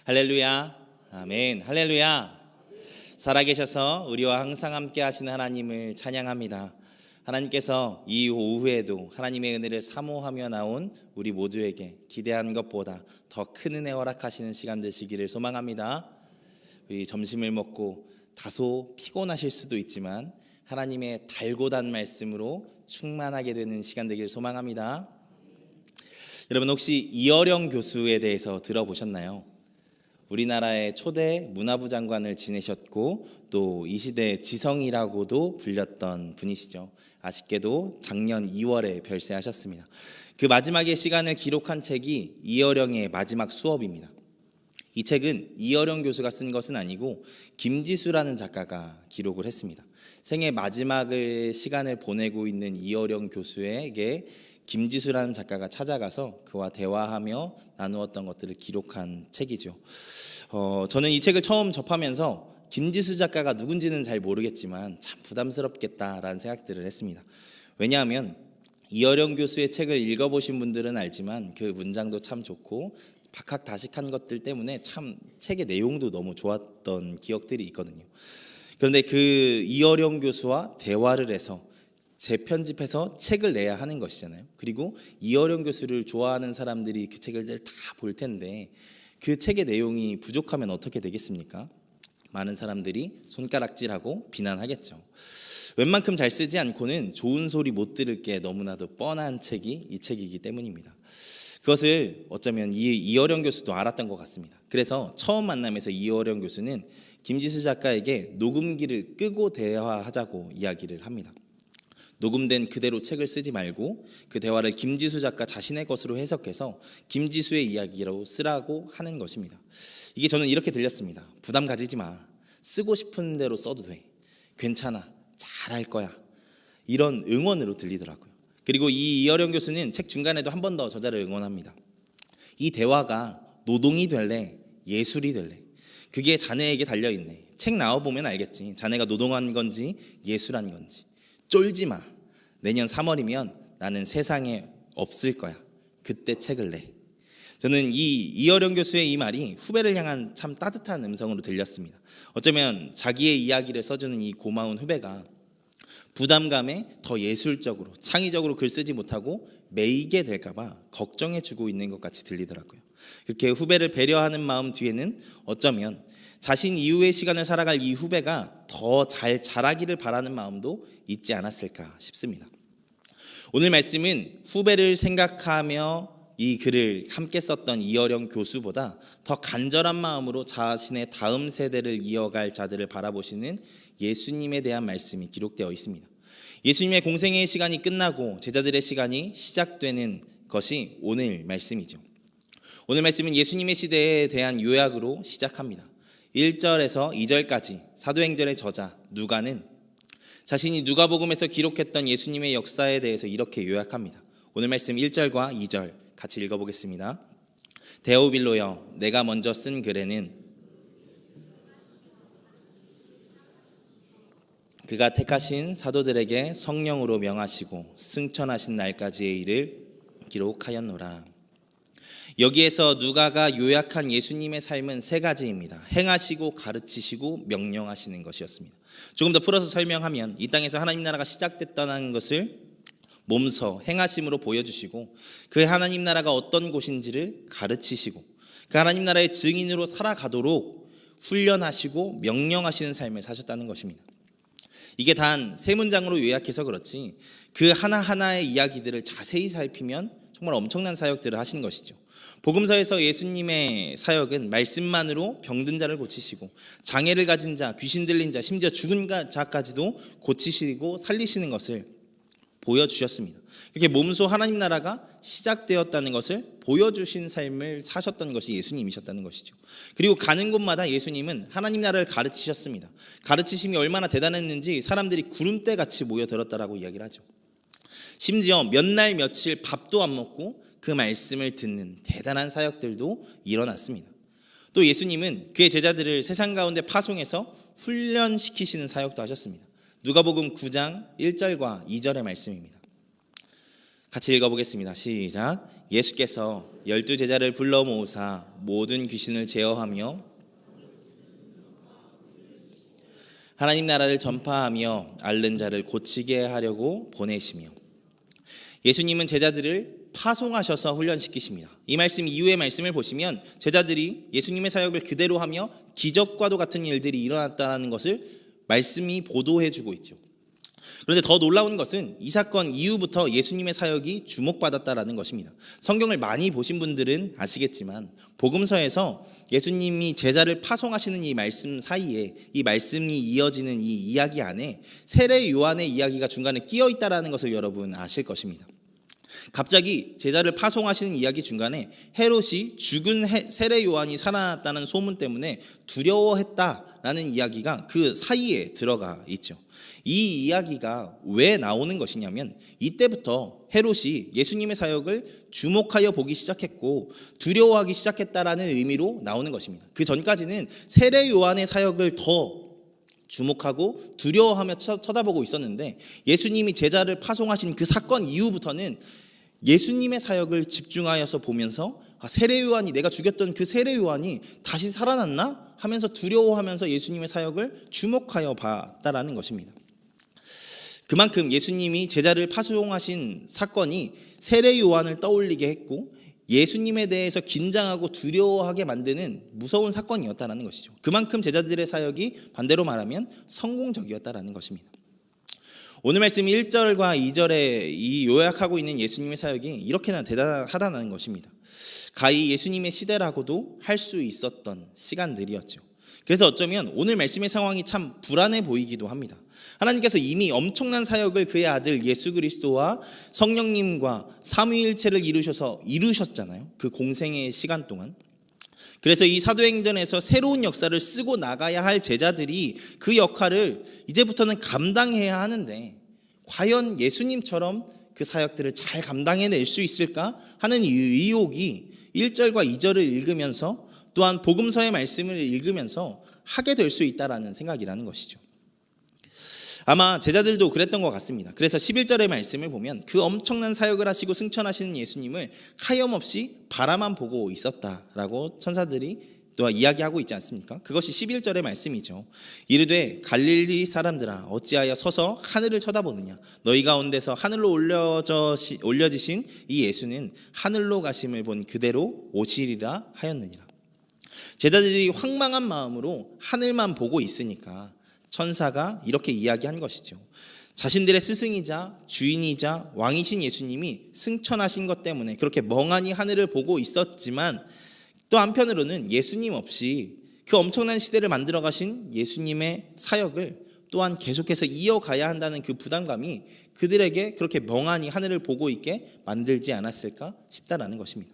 할렐루야. 아멘. 할렐루야. 살아계셔서 우리와 항상 함께 하시는 하나님을 찬양합니다. 하나님께서 이 오후에도 하나님의 은혜를 사모하며 나온 우리 모두에게 기대한 것보다 더 큰 은혜 허락하시는 시간 되시기를 소망합니다. 우리 점심을 먹고 다소 피곤하실 수도 있지만 하나님의 달고 단 말씀으로 충만하게 되는 시간 되기를 소망합니다. 여러분, 혹시 이어령 교수에 대해서 들어보셨나요? 우리나라의 초대 문화부 장관을 지내셨고 또 이 시대의 지성이라고도 불렸던 분이시죠. 아쉽게도 작년 2월에 별세하셨습니다. 그 마지막의 시간을 기록한 책이 이어령의 마지막 수업입니다. 이 책은 이어령 교수가 쓴 것은 아니고 김지수라는 작가가 기록을 했습니다. 생애 마지막의 시간을 보내고 있는 이어령 교수에게 김지수라는 작가가 찾아가서 그와 대화하며 나누었던 것들을 기록한 책이죠. 저는 이 책을 처음 접하면서 김지수 작가가 누군지는 잘 모르겠지만 참 부담스럽겠다라는 생각들을 했습니다. 왜냐하면 이어령 교수의 책을 읽어보신 분들은 알지만 그 문장도 참 좋고 박학다식한 것들 때문에 참 책의 내용도 너무 좋았던 기억들이 있거든요. 그런데 그 이어령 교수와 대화를 해서 재편집해서 책을 내야 하는 것이잖아요. 그리고 이어령 교수를 좋아하는 사람들이 그 책을 다 볼 텐데 그 책의 내용이 부족하면 어떻게 되겠습니까? 많은 사람들이 손가락질하고 비난하겠죠. 웬만큼 잘 쓰지 않고는 좋은 소리 못 들을 게 너무나도 뻔한 책이 이 책이기 때문입니다. 그것을 어쩌면 이어령 교수도 알았던 것 같습니다. 그래서 처음 만남에서 이어령 교수는 김지수 작가에게 녹음기를 끄고 대화하자고 이야기를 합니다. 녹음된 그대로 책을 쓰지 말고 그 대화를 김지수 작가 자신의 것으로 해석해서 김지수의 이야기로 쓰라고 하는 것입니다. 이게 저는 이렇게 들렸습니다. 부담 가지지 마. 쓰고 싶은 대로 써도 돼. 괜찮아. 잘할 거야. 이런 응원으로 들리더라고요. 그리고 이 이어령 교수는 책 중간에도 한 번 더 저자를 응원합니다. 이 대화가 노동이 될래? 예술이 될래? 그게 자네에게 달려있네. 책 나와보면 알겠지. 자네가 노동한 건지 예술한 건지. 쫄지 마. 내년 3월이면 나는 세상에 없을 거야. 그때 책을 내. 저는 이 이어령 교수의 이 말이 후배를 향한 참 따뜻한 음성으로 들렸습니다. 어쩌면 자기의 이야기를 써주는 이 고마운 후배가 부담감에 더 예술적으로 창의적으로 글 쓰지 못하고 매이게 될까봐 걱정해주고 있는 것 같이 들리더라고요. 그렇게 후배를 배려하는 마음 뒤에는 어쩌면 자신 이후의 시간을 살아갈 이 후배가 더 잘 자라기를 바라는 마음도 있지 않았을까 싶습니다. 오늘 말씀은 후배를 생각하며 이 글을 함께 썼던 이어령 교수보다 더 간절한 마음으로 자신의 다음 세대를 이어갈 자들을 바라보시는 예수님에 대한 말씀이 기록되어 있습니다. 예수님의 공생의 시간이 끝나고 제자들의 시간이 시작되는 것이 오늘 말씀이죠. 오늘 말씀은 예수님의 시대에 대한 요약으로 시작합니다. 1절에서 2절까지 사도행전의 저자 누가는 자신이 누가복음에서 기록했던 예수님의 역사에 대해서 이렇게 요약합니다. 오늘 말씀 1절과 2절 같이 읽어보겠습니다. 데오빌로여, 내가 먼저 쓴 글에는 그가 택하신 사도들에게 성령으로 명하시고 승천하신 날까지의 일을 기록하였노라. 여기에서 누가가 요약한 예수님의 삶은 세 가지입니다. 행하시고 가르치시고 명령하시는 것이었습니다. 조금 더 풀어서 설명하면 이 땅에서 하나님 나라가 시작됐다는 것을 몸소 행하심으로 보여주시고 그 하나님 나라가 어떤 곳인지를 가르치시고 그 하나님 나라의 증인으로 살아가도록 훈련하시고 명령하시는 삶을 사셨다는 것입니다. 이게 단 세 문장으로 요약해서 그렇지 그 하나하나의 이야기들을 자세히 살피면 정말 엄청난 사역들을 하신 것이죠. 복음서에서 예수님의 사역은 말씀만으로 병든 자를 고치시고 장애를 가진 자, 귀신 들린 자, 심지어 죽은 자까지도 고치시고 살리시는 것을 보여주셨습니다. 이렇게 몸소 하나님 나라가 시작되었다는 것을 보여주신 삶을 사셨던 것이 예수님이셨다는 것이죠. 그리고 가는 곳마다 예수님은 하나님 나라를 가르치셨습니다. 가르치심이 얼마나 대단했는지 사람들이 구름대같이 모여들었다라고 이야기를 하죠. 심지어 몇 날 며칠 밥도 안 먹고 그 말씀을 듣는 대단한 사역들도 일어났습니다. 또 예수님은 그의 제자들을 세상 가운데 파송해서 훈련시키시는 사역도 하셨습니다. 누가복음 9장 1절과 2절의 말씀입니다. 같이 읽어보겠습니다. 시작. 예수께서 12제자를 불러 모으사 모든 귀신을 제어하며 하나님 나라를 전파하며 앓는 자를 고치게 하려고 보내시며, 예수님은 제자들을 파송하셔서 훈련시키십니다. 이 말씀 이후의 말씀을 보시면 제자들이 예수님의 사역을 그대로 하며 기적과도 같은 일들이 일어났다는 것을 말씀이 보도해주고 있죠. 그런데 더 놀라운 것은 이 사건 이후부터 예수님의 사역이 주목받았다라는 것입니다. 성경을 많이 보신 분들은 아시겠지만 복음서에서 예수님이 제자를 파송하시는 이 말씀 사이에 이 말씀이 이어지는 이 이야기 안에 세례 요한의 이야기가 중간에 끼어 있다라는 것을 여러분 아실 것입니다. 갑자기 제자를 파송하시는 이야기 중간에 헤롯이 죽은 세례 요한이 살아났다는 소문 때문에 두려워했다라는 이야기가 그 사이에 들어가 있죠. 이 이야기가 왜 나오는 것이냐면 이때부터 헤롯이 예수님의 사역을 주목하여 보기 시작했고 두려워하기 시작했다라는 의미로 나오는 것입니다. 그 전까지는 세례 요한의 사역을 더 주목하고 두려워하며 쳐다보고 있었는데 예수님이 제자를 파송하신 그 사건 이후부터는 예수님의 사역을 집중하여서 보면서 세례 요한이, 내가 죽였던 그 세례 요한이 다시 살아났나 하면서 두려워하면서 예수님의 사역을 주목하여 봤다라는 것입니다. 그만큼 예수님이 제자를 파송하신 사건이 세례 요한을 떠올리게 했고 예수님에 대해서 긴장하고 두려워하게 만드는 무서운 사건이었다는 것이죠. 그만큼 제자들의 사역이 반대로 말하면 성공적이었다는 것입니다. 오늘 말씀 1절과 2절에 이 요약하고 있는 예수님의 사역이 이렇게나 대단하다는 것입니다. 가히 예수님의 시대라고도 할 수 있었던 시간들이었죠. 그래서 어쩌면 오늘 말씀의 상황이 참 불안해 보이기도 합니다. 하나님께서 이미 엄청난 사역을 그의 아들 예수 그리스도와 성령님과 삼위일체를 이루셨잖아요. 그 공생의 시간 동안. 그래서 이 사도행전에서 새로운 역사를 쓰고 나가야 할 제자들이 그 역할을 이제부터는 감당해야 하는데 과연 예수님처럼 그 사역들을 잘 감당해낼 수 있을까 하는 의혹이 1절과 2절을 읽으면서 또한 복음서의 말씀을 읽으면서 하게 될 수 있다라는 생각이라는 것이죠. 아마 제자들도 그랬던 것 같습니다. 그래서 11절의 말씀을 보면 그 엄청난 사역을 하시고 승천하시는 예수님을 하염없이 바라만 보고 있었다라고 천사들이 또 이야기하고 있지 않습니까? 그것이 11절의 말씀이죠. 이르되 갈릴리 사람들아 어찌하여 서서 하늘을 쳐다보느냐. 너희 가운데서 하늘로 올려지신 이 예수는 하늘로 가심을 본 그대로 오시리라 하였느니라. 제자들이 황망한 마음으로 하늘만 보고 있으니까 천사가 이렇게 이야기한 것이죠. 자신들의 스승이자 주인이자 왕이신 예수님이 승천하신 것 때문에 그렇게 멍하니 하늘을 보고 있었지만 또 한편으로는 예수님 없이 그 엄청난 시대를 만들어 가신 예수님의 사역을 또한 계속해서 이어가야 한다는 그 부담감이 그들에게 그렇게 멍하니 하늘을 보고 있게 만들지 않았을까 싶다라는 것입니다.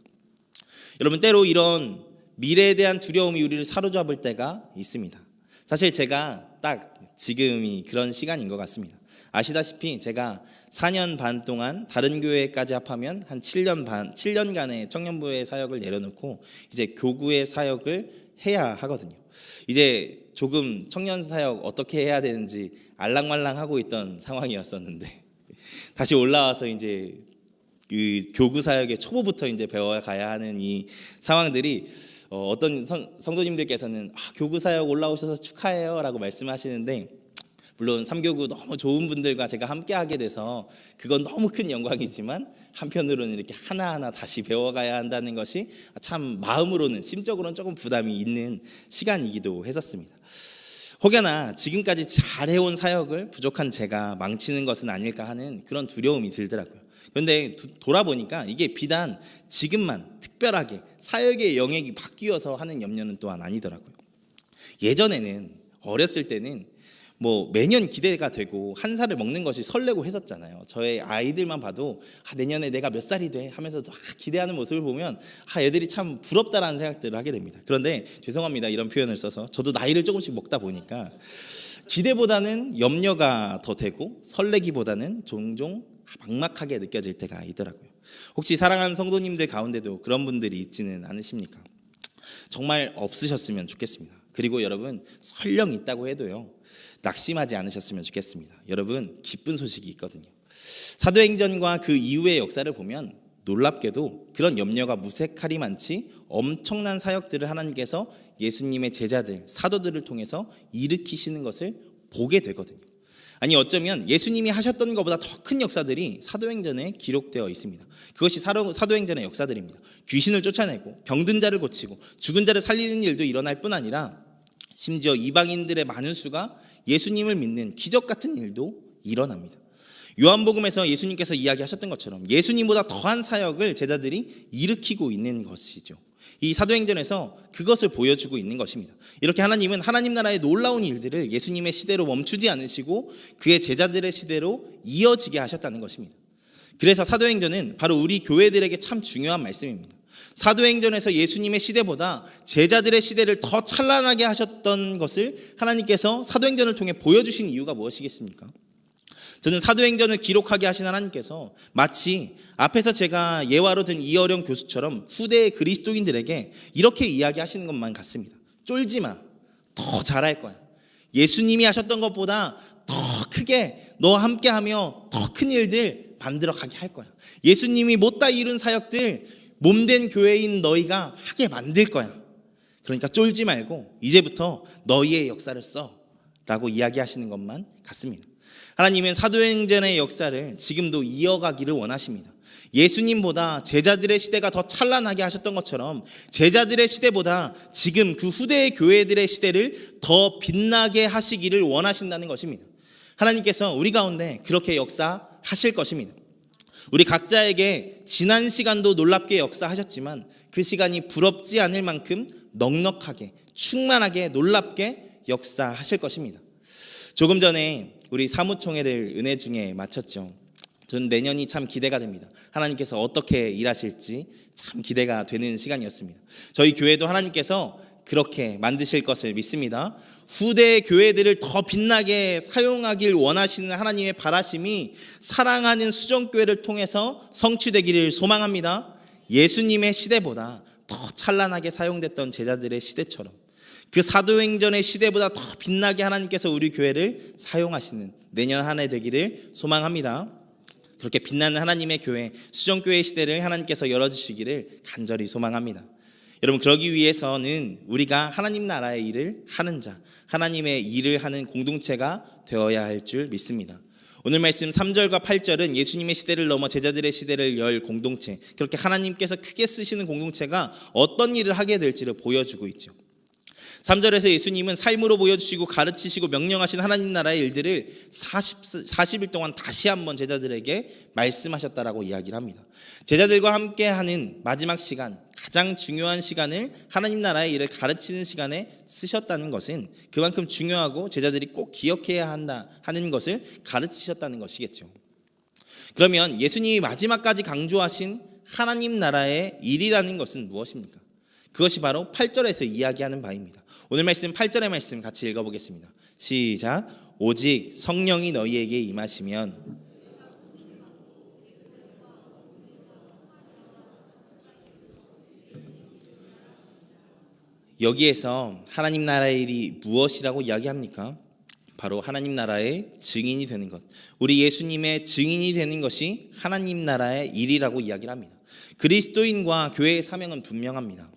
여러분, 때로 이런 미래에 대한 두려움이 우리를 사로잡을 때가 있습니다. 사실 제가 딱 지금이 그런 시간인 것 같습니다. 아시다시피 제가 4년 반 동안 다른 교회까지 합하면 한 7년간의 청년부의 사역을 내려놓고 이제 교구의 사역을 해야 하거든요. 이제 조금 청년 사역 어떻게 해야 되는지 알랑말랑하고 있던 상황이었었는데 다시 올라와서 이제 그 교구 사역의 초보부터 이제 배워가야 하는 이 상황들이 어떤 성도님들께서는 교구 사역 올라오셔서 축하해요라고 말씀하시는데 물론 3교구 너무 좋은 분들과 제가 함께 하게 돼서 그건 너무 큰 영광이지만 한편으로는 이렇게 하나하나 다시 배워가야 한다는 것이 참 마음으로는 심적으로는 조금 부담이 있는 시간이기도 했었습니다. 혹여나 지금까지 잘해온 사역을 부족한 제가 망치는 것은 아닐까 하는 그런 두려움이 들더라고요. 그런데 돌아보니까 이게 비단 지금만 특별하게 사역의 영역이 바뀌어서 하는 염려는 또한 아니더라고요. 예전에는 어렸을 때는 뭐 매년 기대가 되고 한 살을 먹는 것이 설레고 했었잖아요. 저의 아이들만 봐도 내년에 내가 몇 살이 돼 하면서 기대하는 모습을 보면 애들이 참 부럽다라는 생각들을 하게 됩니다. 그런데 죄송합니다, 이런 표현을 써서. 저도 나이를 조금씩 먹다 보니까 기대보다는 염려가 더 되고 설레기보다는 종종 막막하게 느껴질 때가 있더라고요. 혹시 사랑하는 성도님들 가운데도 그런 분들이 있지는 않으십니까? 정말 없으셨으면 좋겠습니다. 그리고 여러분, 설령 있다고 해도요, 낙심하지 않으셨으면 좋겠습니다. 여러분, 기쁜 소식이 있거든요. 사도행전과 그 이후의 역사를 보면 놀랍게도 그런 염려가 무색하리 많지 엄청난 사역들을 하나님께서 예수님의 제자들, 사도들을 통해서 일으키시는 것을 보게 되거든요. 아니 어쩌면 예수님이 하셨던 것보다 더 큰 역사들이 사도행전에 기록되어 있습니다. 그것이 사도행전의 역사들입니다. 귀신을 쫓아내고 병든 자를 고치고 죽은 자를 살리는 일도 일어날 뿐 아니라 심지어 이방인들의 많은 수가 예수님을 믿는 기적 같은 일도 일어납니다. 요한복음에서 예수님께서 이야기하셨던 것처럼 예수님보다 더한 사역을 제자들이 일으키고 있는 것이죠. 이 사도행전에서 그것을 보여주고 있는 것입니다. 이렇게 하나님은 하나님 나라의 놀라운 일들을 예수님의 시대로 멈추지 않으시고 그의 제자들의 시대로 이어지게 하셨다는 것입니다. 그래서 사도행전은 바로 우리 교회들에게 참 중요한 말씀입니다. 사도행전에서 예수님의 시대보다 제자들의 시대를 더 찬란하게 하셨던 것을 하나님께서 사도행전을 통해 보여주신 이유가 무엇이겠습니까? 저는 사도행전을 기록하게 하신 하나님께서 마치 앞에서 제가 예화로 든 이어령 교수처럼 후대의 그리스도인들에게 이렇게 이야기하시는 것만 같습니다. 쫄지 마. 더 잘할 거야. 예수님이 하셨던 것보다 더 크게 너와 함께하며 더 큰 일들 만들어가게 할 거야. 예수님이 못다 이룬 사역들 몸된 교회인 너희가 하게 만들 거야. 그러니까 쫄지 말고 이제부터 너희의 역사를 써 라고 이야기하시는 것만 같습니다. 하나님은 사도행전의 역사를 지금도 이어가기를 원하십니다. 예수님보다 제자들의 시대가 더 찬란하게 하셨던 것처럼 제자들의 시대보다 지금 그 후대의 교회들의 시대를 더 빛나게 하시기를 원하신다는 것입니다. 하나님께서 우리 가운데 그렇게 역사하실 것입니다. 우리 각자에게 지난 시간도 놀랍게 역사하셨지만 그 시간이 부럽지 않을 만큼 넉넉하게 충만하게 놀랍게 역사하실 것입니다. 조금 전에 우리 사무총회를 은혜 중에 마쳤죠. 저는 내년이 참 기대가 됩니다. 하나님께서 어떻게 일하실지 참 기대가 되는 시간이었습니다. 저희 교회도 하나님께서 그렇게 만드실 것을 믿습니다. 후대의 교회들을 더 빛나게 사용하길 원하시는 하나님의 바라심이 사랑하는 수정교회를 통해서 성취되기를 소망합니다. 예수님의 시대보다 더 찬란하게 사용됐던 제자들의 시대처럼 그 사도행전의 시대보다 더 빛나게 하나님께서 우리 교회를 사용하시는 내년 한 해 되기를 소망합니다. 그렇게 빛나는 하나님의 교회, 수정교회의 시대를 하나님께서 열어주시기를 간절히 소망합니다. 여러분 그러기 위해서는 우리가 하나님 나라의 일을 하는 자, 하나님의 일을 하는 공동체가 되어야 할 줄 믿습니다. 오늘 말씀 3절과 8절은 예수님의 시대를 넘어 제자들의 시대를 열 공동체, 그렇게 하나님께서 크게 쓰시는 공동체가 어떤 일을 하게 될지를 보여주고 있죠. 3절에서 예수님은 삶으로 보여주시고 가르치시고 명령하신 하나님 나라의 일들을 40일 동안 다시 한번 제자들에게 말씀하셨다라고 이야기를 합니다. 제자들과 함께하는 마지막 시간, 가장 중요한 시간을 하나님 나라의 일을 가르치는 시간에 쓰셨다는 것은 그만큼 중요하고 제자들이 꼭 기억해야 한다 하는 것을 가르치셨다는 것이겠죠. 그러면 예수님이 마지막까지 강조하신 하나님 나라의 일이라는 것은 무엇입니까? 그것이 바로 8절에서 이야기하는 바입니다. 오늘 말씀 8절의 말씀 같이 읽어보겠습니다. 시작. 오직 성령이 너희에게 임하시면 여기에서 하나님 나라의 일이 무엇이라고 이야기합니까? 바로 하나님 나라의 증인이 되는 것, 우리 예수님의 증인이 되는 것이 하나님 나라의 일이라고 이야기를 합니다. 그리스도인과 교회의 사명은 분명합니다.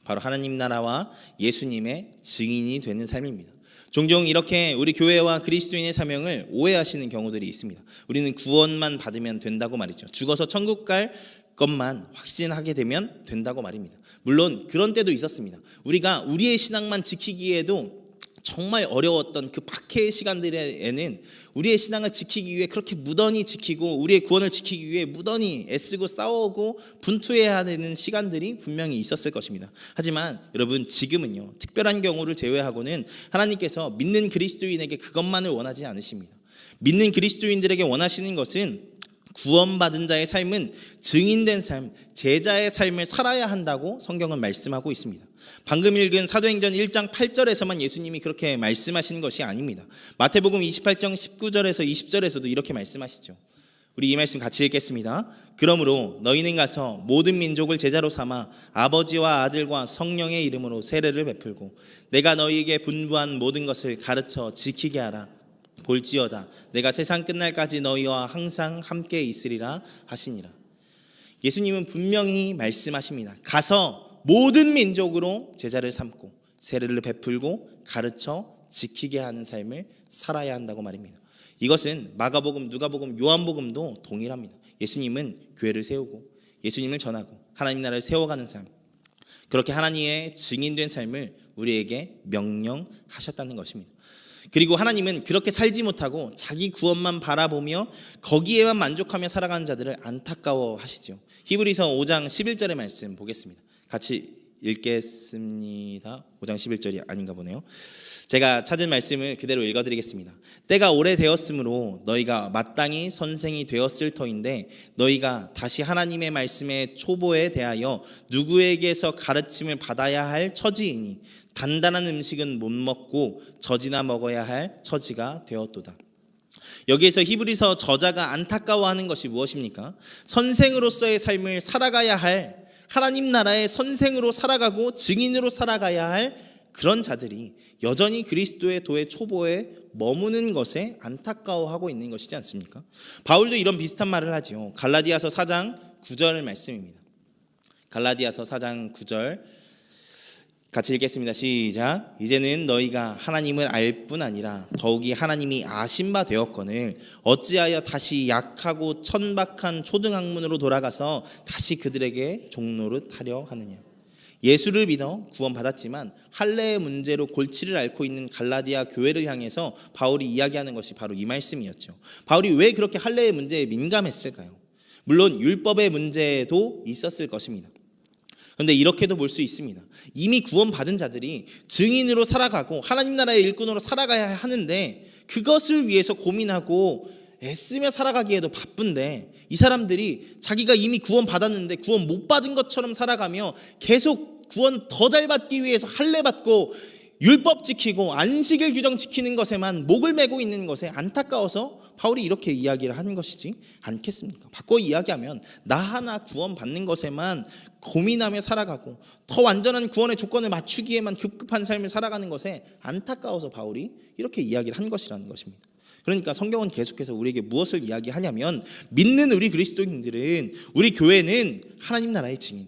바로 하나님 나라와 예수님의 증인이 되는 삶입니다. 종종 이렇게 우리 교회와 그리스도인의 사명을 오해하시는 경우들이 있습니다. 우리는 구원만 받으면 된다고 말이죠. 죽어서 천국 갈 것만 확신하게 되면 된다고 말입니다. 물론 그런 때도 있었습니다. 우리가 우리의 신앙만 지키기에도 정말 어려웠던 그 박해의 시간들에는 우리의 신앙을 지키기 위해 그렇게 무던히 지키고 우리의 구원을 지키기 위해 무던히 애쓰고 싸우고 분투해야 되는 시간들이 분명히 있었을 것입니다. 하지만 여러분 지금은요, 특별한 경우를 제외하고는 하나님께서 믿는 그리스도인에게 그것만을 원하지 않으십니다. 믿는 그리스도인들에게 원하시는 것은 구원받은 자의 삶은 증인된 삶, 제자의 삶을 살아야 한다고 성경은 말씀하고 있습니다. 방금 읽은 사도행전 1장 8절에서만 예수님이 그렇게 말씀하시는 것이 아닙니다. 마태복음 28장 19절에서 20절에서도 이렇게 말씀하시죠. 우리 이 말씀 같이 읽겠습니다. 그러므로 너희는 가서 모든 민족을 제자로 삼아 아버지와 아들과 성령의 이름으로 세례를 베풀고 내가 너희에게 분부한 모든 것을 가르쳐 지키게 하라. 볼지어다 내가 세상 끝날까지 너희와 항상 함께 있으리라 하시니라. 예수님은 분명히 말씀하십니다. 가서 모든 민족으로 제자를 삼고 세례를 베풀고 가르쳐 지키게 하는 삶을 살아야 한다고 말입니다. 이것은 마가복음, 누가복음, 요한복음도 동일합니다. 예수님은 교회를 세우고 예수님을 전하고 하나님 나라를 세워가는 삶, 그렇게 하나님의 증인된 삶을 우리에게 명령하셨다는 것입니다. 그리고 하나님은 그렇게 살지 못하고 자기 구원만 바라보며 거기에만 만족하며 살아가는 자들을 안타까워하시죠. 히브리서 5장 11절의 말씀 보겠습니다. 같이 읽겠습니다. 5장 11절이 아닌가 보네요. 제가 찾은 말씀을 그대로 읽어드리겠습니다. 때가 오래되었으므로 너희가 마땅히 선생이 되었을 터인데 너희가 다시 하나님의 말씀의 초보에 대하여 누구에게서 가르침을 받아야 할 처지이니 단단한 음식은 못 먹고 젖이나 먹어야 할 처지가 되었도다. 여기에서 히브리서 저자가 안타까워하는 것이 무엇입니까? 선생으로서의 삶을 살아가야 할, 하나님 나라의 선생으로 살아가고 증인으로 살아가야 할 그런 자들이 여전히 그리스도의 도의 초보에 머무는 것에 안타까워하고 있는 것이지 않습니까? 바울도 이런 비슷한 말을 하죠. 갈라디아서 4장 9절 말씀입니다. 갈라디아서 4장 9절 같이 읽겠습니다. 시작. 이제는 너희가 하나님을 알 뿐 아니라 더욱이 하나님이 아신 바 되었거늘 어찌하여 다시 약하고 천박한 초등학문으로 돌아가서 다시 그들에게 종노릇하려 하느냐. 예수를 믿어 구원받았지만 할례의 문제로 골치를 앓고 있는 갈라디아 교회를 향해서 바울이 이야기하는 것이 바로 이 말씀이었죠. 바울이 왜 그렇게 할례의 문제에 민감했을까요? 물론 율법의 문제도 있었을 것입니다. 그런데 이렇게도 볼 수 있습니다. 이미 구원받은 자들이 증인으로 살아가고 하나님 나라의 일꾼으로 살아가야 하는데 그것을 위해서 고민하고 애쓰며 살아가기에도 바쁜데 이 사람들이 자기가 이미 구원받았는데 구원 못 받은 것처럼 살아가며 계속 구원 더 잘 받기 위해서 할례 받고 율법 지키고 안식일 규정 지키는 것에만 목을 메고 있는 것에 안타까워서 바울이 이렇게 이야기를 하는 것이지 않겠습니까? 바꿔 이야기하면 나 하나 구원받는 것에만 고민하며 살아가고 더 완전한 구원의 조건을 맞추기에만 급급한 삶을 살아가는 것에 안타까워서 바울이 이렇게 이야기를 한 것이라는 것입니다. 그러니까 성경은 계속해서 우리에게 무엇을 이야기하냐면 믿는 우리 그리스도인들은, 우리 교회는 하나님 나라의 증인,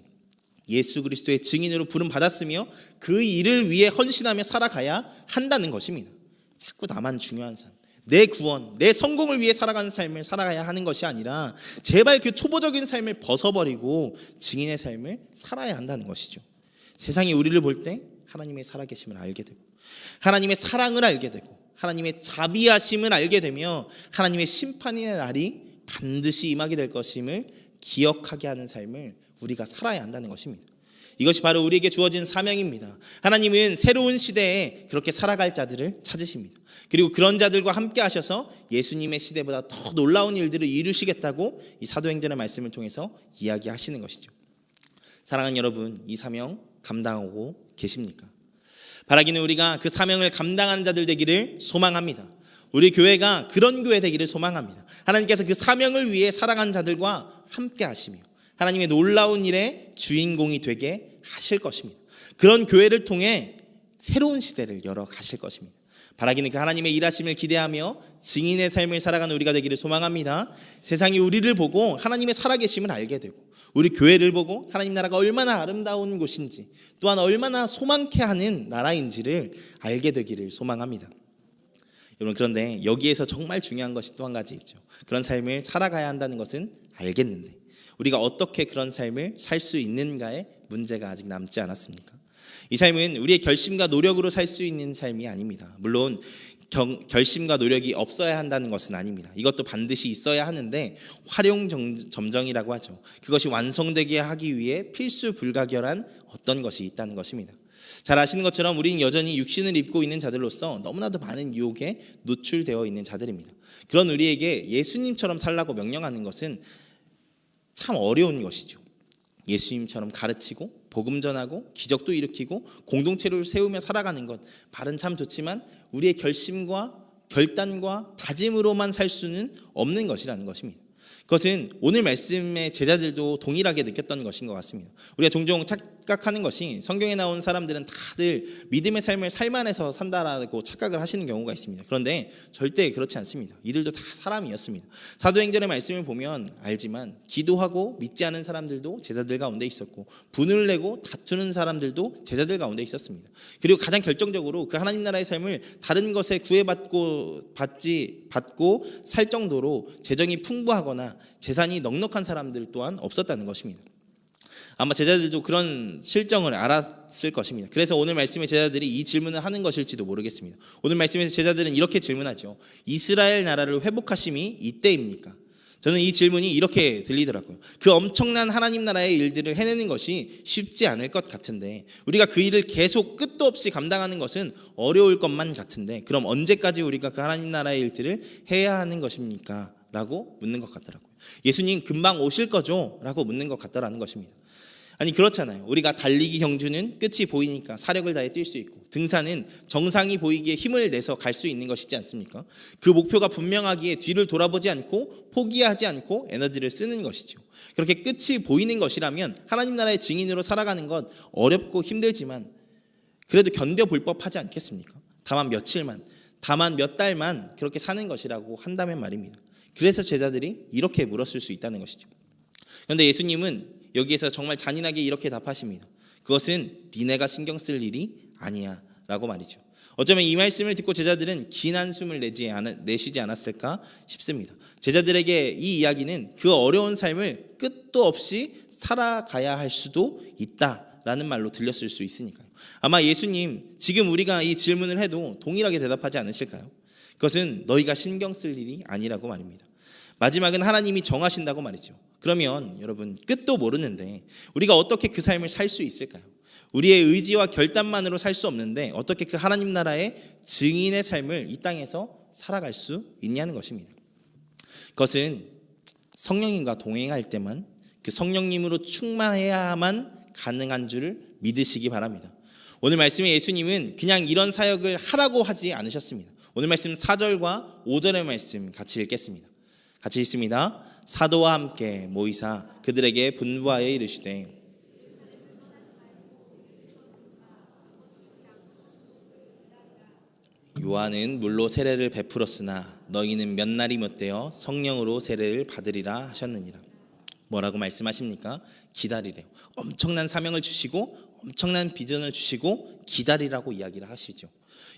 예수 그리스도의 증인으로 부름 받았으며 그 일을 위해 헌신하며 살아가야 한다는 것입니다. 자꾸 나만 중요한 삶, 내 구원, 내 성공을 위해 살아가는 삶을 살아가야 하는 것이 아니라 제발 그 초보적인 삶을 벗어버리고 증인의 삶을 살아야 한다는 것이죠. 세상이 우리를 볼 때 하나님의 살아계심을 알게 되고 하나님의 사랑을 알게 되고 하나님의 자비하심을 알게 되며 하나님의 심판의 날이 반드시 임하게 될 것임을 기억하게 하는 삶을 우리가 살아야 한다는 것입니다. 이것이 바로 우리에게 주어진 사명입니다. 하나님은 새로운 시대에 그렇게 살아갈 자들을 찾으십니다. 그리고 그런 자들과 함께 하셔서 예수님의 시대보다 더 놀라운 일들을 이루시겠다고 이 사도행전의 말씀을 통해서 이야기하시는 것이죠. 사랑하는 여러분, 이 사명 감당하고 계십니까? 바라기는 우리가 그 사명을 감당하는 자들 되기를 소망합니다. 우리 교회가 그런 교회 되기를 소망합니다. 하나님께서 그 사명을 위해 살아가는 자들과 함께 하시며 하나님의 놀라운 일의 주인공이 되게 하실 것입니다. 그런 교회를 통해 새로운 시대를 열어 가실 것입니다. 바라기는 그 하나님의 일하심을 기대하며 증인의 삶을 살아가는 우리가 되기를 소망합니다. 세상이 우리를 보고 하나님의 살아계심을 알게 되고 우리 교회를 보고 하나님 나라가 얼마나 아름다운 곳인지 또한 얼마나 소망케 하는 나라인지를 알게 되기를 소망합니다. 여러분, 그런데 여기에서 정말 중요한 것이 또 한 가지 있죠. 그런 삶을 살아가야 한다는 것은 알겠는데 우리가 어떻게 그런 삶을 살 수 있는가에 문제가 아직 남지 않았습니까? 이 삶은 우리의 결심과 노력으로 살 수 있는 삶이 아닙니다. 물론 결심과 노력이 없어야 한다는 것은 아닙니다. 이것도 반드시 있어야 하는데 활용점정이라고 하죠. 그것이 완성되게 하기 위해 필수 불가결한 어떤 것이 있다는 것입니다. 잘 아시는 것처럼 우리는 여전히 육신을 입고 있는 자들로서 너무나도 많은 유혹에 노출되어 있는 자들입니다. 그런 우리에게 예수님처럼 살라고 명령하는 것은 참 어려운 것이죠. 예수님처럼 가르치고 복음 전하고 기적도 일으키고 공동체를 세우며 살아가는 것, 말은 참 좋지만 우리의 결심과 결단과 다짐으로만 살 수는 없는 것이라는 것입니다. 그것은 오늘 말씀의 제자들도 동일하게 느꼈던 것인 것 같습니다. 우리가 종종 착각하는 것이 성경에 나온 사람들은 다들 믿음의 삶을 살만해서 산다라고 착각을 하시는 경우가 있습니다. 그런데 절대 그렇지 않습니다. 이들도 다 사람이었습니다. 사도행전의 말씀을 보면 알지만 기도하고 믿지 않은 사람들도 제자들 가운데 있었고 분을 내고 다투는 사람들도 제자들 가운데 있었습니다. 그리고 가장 결정적으로 그 하나님 나라의 삶을 다른 것에 받고 살 정도로 재정이 풍부하거나 재산이 넉넉한 사람들 또한 없었다는 것입니다. 아마 제자들도 그런 실정을 알았을 것입니다. 그래서 오늘 말씀에 제자들이 이 질문을 하는 것일지도 모르겠습니다. 오늘 말씀에서 제자들은 이렇게 질문하죠. 이스라엘 나라를 회복하심이 이때입니까? 저는 이 질문이 이렇게 들리더라고요. 그 엄청난 하나님 나라의 일들을 해내는 것이 쉽지 않을 것 같은데, 우리가 그 일을 계속 끝도 없이 감당하는 것은 어려울 것만 같은데, 그럼 언제까지 우리가 그 하나님 나라의 일들을 해야 하는 것입니까? 라고 묻는 것 같더라고요. 예수님 금방 오실 거죠? 라고 묻는 것 같다라는 것입니다. 아니 그렇잖아요. 우리가 달리기 경주는 끝이 보이니까 사력을 다해 뛸 수 있고, 등산은 정상이 보이기에 힘을 내서 갈 수 있는 것이지 않습니까? 그 목표가 분명하기에 뒤를 돌아보지 않고 포기하지 않고 에너지를 쓰는 것이죠. 그렇게 끝이 보이는 것이라면 하나님 나라의 증인으로 살아가는 것 어렵고 힘들지만 그래도 견뎌볼 법하지 않겠습니까? 다만 며칠만, 다만 몇 달만 그렇게 사는 것이라고 한다면 말입니다. 그래서 제자들이 이렇게 물었을 수 있다는 것이죠. 그런데 예수님은 여기에서 정말 잔인하게 이렇게 답하십니다. 그것은 니네가 신경 쓸 일이 아니야 라고 말이죠. 어쩌면 이 말씀을 듣고 제자들은 긴 한숨을 내쉬지 않았을까 싶습니다. 제자들에게 이 이야기는 그 어려운 삶을 끝도 없이 살아가야 할 수도 있다라는 말로 들렸을 수 있으니까요. 아마 예수님 지금 우리가 이 질문을 해도 동일하게 대답하지 않으실까요? 그것은 너희가 신경 쓸 일이 아니라고 말입니다. 마지막은 하나님이 정하신다고 말이죠. 그러면 여러분 끝도 모르는데 우리가 어떻게 그 삶을 살 수 있을까요? 우리의 의지와 결단만으로 살 수 없는데 어떻게 그 하나님 나라의 증인의 삶을 이 땅에서 살아갈 수 있냐는 것입니다. 그것은 성령님과 동행할 때만 그 성령님으로 충만해야만 가능한 줄을 믿으시기 바랍니다. 오늘 말씀에 예수님은 그냥 이런 사역을 하라고 하지 않으셨습니다. 오늘 말씀 4절과 5절의 말씀 같이 읽겠습니다. 같이 읽습니다. 사도와 함께 모이사 그들에게 분부하여 이르시되 요한은 물로 세례를 베풀었으나 너희는 몇 날이 못되어 성령으로 세례를 받으리라 하셨느니라. 뭐라고 말씀하십니까? 기다리래요. 엄청난 사명을 주시고 엄청난 비전을 주시고 기다리라고 이야기를 하시죠.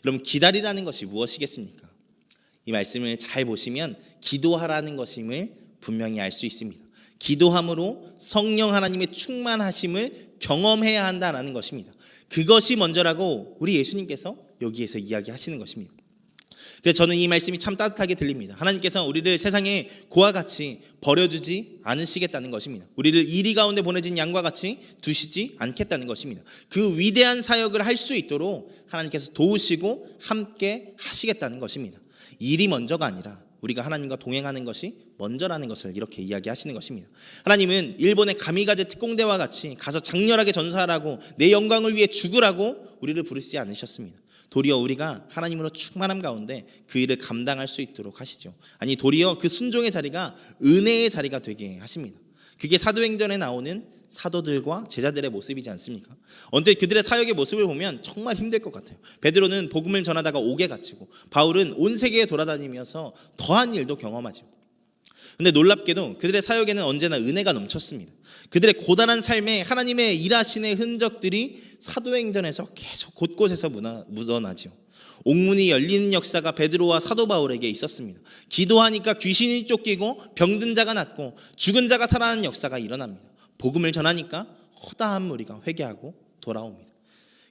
여러분 기다리라는 것이 무엇이겠습니까? 이 말씀을 잘 보시면 기도하라는 것임을 분명히 알 수 있습니다. 기도함으로 성령 하나님의 충만하심을 경험해야 한다는 것입니다. 그것이 먼저라고 우리 예수님께서 여기에서 이야기하시는 것입니다. 그래서 저는 이 말씀이 참 따뜻하게 들립니다. 하나님께서 우리를 세상에 고와 같이 버려두지 않으시겠다는 것입니다. 우리를 이리 가운데 보내진 양과 같이 두시지 않겠다는 것입니다. 그 위대한 사역을 할 수 있도록 하나님께서 도우시고 함께 하시겠다는 것입니다. 일이 먼저가 아니라 우리가 하나님과 동행하는 것이 먼저라는 것을 이렇게 이야기하시는 것입니다. 하나님은 일본의 가미가제 특공대와 같이 가서 장렬하게 전사하라고 내 영광을 위해 죽으라고 우리를 부르시지 않으셨습니다. 도리어 우리가 하나님으로 충만함 가운데 그 일을 감당할 수 있도록 하시죠. 아니 도리어 그 순종의 자리가 은혜의 자리가 되게 하십니다. 그게 사도행전에 나오는 사도들과 제자들의 모습이지 않습니까? 언뜻 그들의 사역의 모습을 보면 정말 힘들 것 같아요. 베드로는 복음을 전하다가 옥에 갇히고 바울은 온 세계에 돌아다니면서 더한 일도 경험하죠. 근데 놀랍게도 그들의 사역에는 언제나 은혜가 넘쳤습니다. 그들의 고단한 삶에 하나님의 일하신의 흔적들이 사도행전에서 계속 곳곳에서 묻어나죠. 옥문이 열리는 역사가 베드로와 사도 바울에게 있었습니다. 기도하니까 귀신이 쫓기고 병든 자가 낫고 죽은 자가 살아나는 역사가 일어납니다. 복음을 전하니까 허다한 무리가 회개하고 돌아옵니다.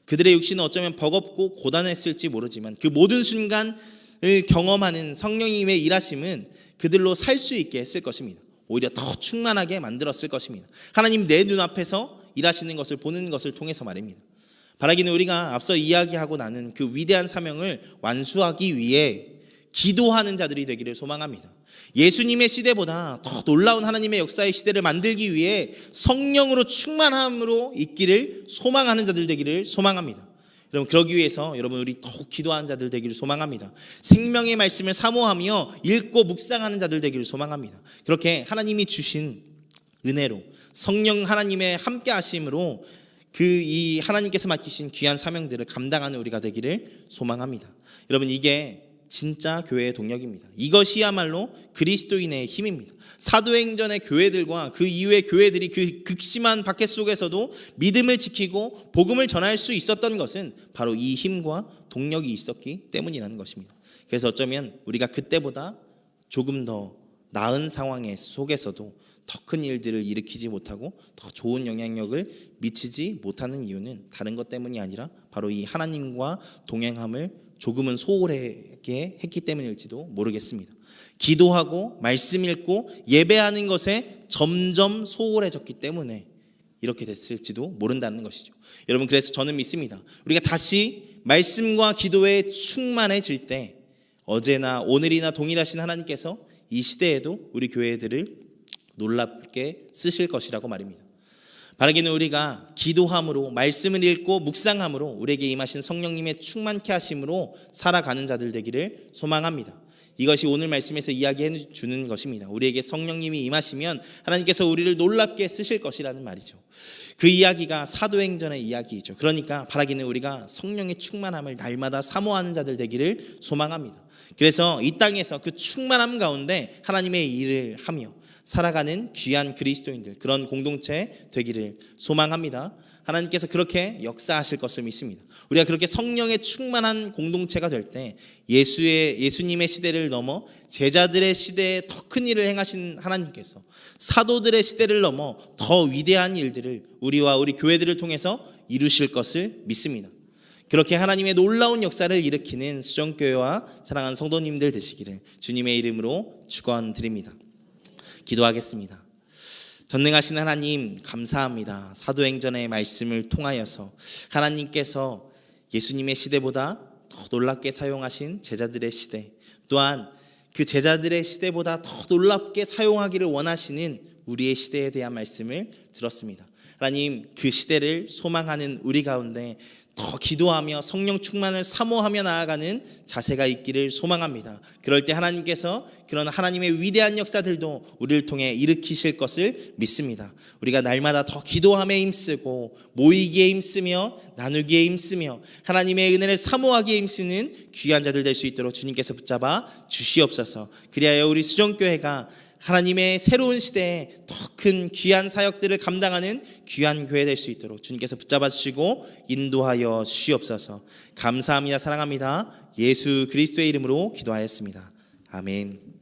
그들의 육신은 어쩌면 버겁고 고단했을지 모르지만 그 모든 순간을 경험하는 성령님의 일하심은 그들로 살 수 있게 했을 것입니다. 오히려 더 충만하게 만들었을 것입니다. 하나님 내 눈앞에서 일하시는 것을 보는 것을 통해서 말입니다. 바라기는 우리가 앞서 이야기하고 나눈 그 위대한 사명을 완수하기 위해 기도하는 자들이 되기를 소망합니다. 예수님의 시대보다 더 놀라운 하나님의 역사의 시대를 만들기 위해 성령으로 충만함으로 있기를 소망하는 자들 되기를 소망합니다. 여러분 그러기 위해서 여러분 우리 더욱 기도하는 자들 되기를 소망합니다. 생명의 말씀을 사모하며 읽고 묵상하는 자들 되기를 소망합니다. 그렇게 하나님이 주신 은혜로 성령 하나님의 함께 하심으로 이 하나님께서 맡기신 귀한 사명들을 감당하는 우리가 되기를 소망합니다. 여러분, 이게 진짜 교회의 동력입니다. 이것이야말로 그리스도인의 힘입니다. 사도행전의 교회들과 그 이후의 교회들이 그 극심한 박해 속에서도 믿음을 지키고 복음을 전할 수 있었던 것은 바로 이 힘과 동력이 있었기 때문이라는 것입니다. 그래서 어쩌면 우리가 그때보다 조금 더 나은 상황 속에서도 더 큰 일들을 일으키지 못하고 더 좋은 영향력을 미치지 못하는 이유는 다른 것 때문이 아니라 바로 이 하나님과 동행함을 조금은 소홀하게 했기 때문일지도 모르겠습니다. 기도하고 말씀 읽고 예배하는 것에 점점 소홀해졌기 때문에 이렇게 됐을지도 모른다는 것이죠. 여러분, 그래서 저는 믿습니다. 우리가 다시 말씀과 기도에 충만해질 때 어제나 오늘이나 동일하신 하나님께서 이 시대에도 우리 교회들을 놀랍게 쓰실 것이라고 말입니다. 바라기는 우리가 기도함으로 말씀을 읽고 묵상함으로 우리에게 임하신 성령님의 충만케 하심으로 살아가는 자들 되기를 소망합니다. 이것이 오늘 말씀에서 이야기해 주는 것입니다. 우리에게 성령님이 임하시면 하나님께서 우리를 놀랍게 쓰실 것이라는 말이죠. 그 이야기가 사도행전의 이야기이죠. 그러니까 바라기는 우리가 성령의 충만함을 날마다 사모하는 자들 되기를 소망합니다. 그래서 이 땅에서 그 충만함 가운데 하나님의 일을 하며 살아가는 귀한 그리스도인들, 그런 공동체 되기를 소망합니다. 하나님께서 그렇게 역사하실 것을 믿습니다. 우리가 그렇게 성령의 충만한 공동체가 될 때 예수님의 시대를 넘어 제자들의 시대에 더 큰 일을 행하신 하나님께서 사도들의 시대를 넘어 더 위대한 일들을 우리와 우리 교회들을 통해서 이루실 것을 믿습니다. 그렇게 하나님의 놀라운 역사를 일으키는 수정교회와 사랑하는 성도님들 되시기를 주님의 이름으로 축원드립니다. 기도하겠습니다. 전능하신 하나님, 감사합니다. 사도행전의 말씀을 통하여서 하나님께서 예수님의 시대보다 더 놀랍게 사용하신 제자들의 시대, 또한 그 제자들의 시대보다 더 놀랍게 사용하기를 원하시는 우리의 시대에 대한 말씀을 들었습니다. 하나님, 그 시대를 소망하는 우리 가운데 더 기도하며 성령 충만을 사모하며 나아가는 자세가 있기를 소망합니다. 그럴 때 하나님께서 그런 하나님의 위대한 역사들도 우리를 통해 일으키실 것을 믿습니다. 우리가 날마다 더 기도함에 힘쓰고 모이기에 힘쓰며 나누기에 힘쓰며 하나님의 은혜를 사모하기에 힘쓰는 귀한 자들 될 수 있도록 주님께서 붙잡아 주시옵소서. 그리하여 우리 수정교회가 하나님의 새로운 시대에 더 큰 귀한 사역들을 감당하는 귀한 교회 될 수 있도록 주님께서 붙잡아 주시고 인도하여 주시옵소서. 감사합니다. 사랑합니다. 예수 그리스도의 이름으로 기도하였습니다. 아멘.